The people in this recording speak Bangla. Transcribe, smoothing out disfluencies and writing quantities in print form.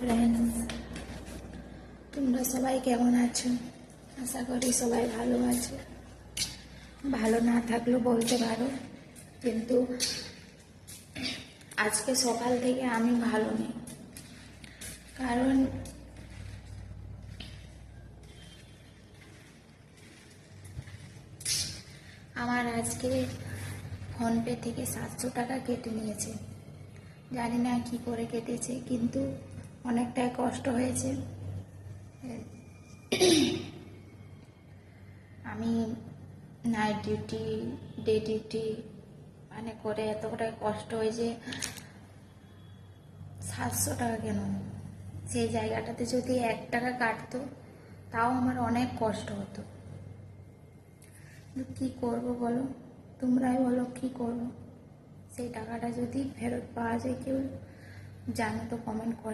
ফ্রেন্ডস, তোমরা সবাই কেমন আছো? আশা করি সবাই ভালো আছো। ভালো না থাকলেও বলতে পারো, কিন্তু আজকে সকাল থেকে আমি ভালো নেই। কারণ আমার আজকে ফোনপে থেকে 700 টাকা কেটে নিয়েছে। জানি না কি করে কেটেছে, কিন্তু অনেকটাই কষ্ট হয়েছে। আমি নাইট ডিউটি, ডে ডিউটি করে এতটাই কষ্ট হয়েছে। 700 টাকা কেন? সেই জায়গাটাতে যদি 1 টাকা কাটতো তাও আমার অনেক কষ্ট হতো। কি করব বলো, তোমরাই বলো কি করব। সেই টাকাটা যদি ফেরত পাওয়া যায়, কেউ জানো তো কমেন্ট করে।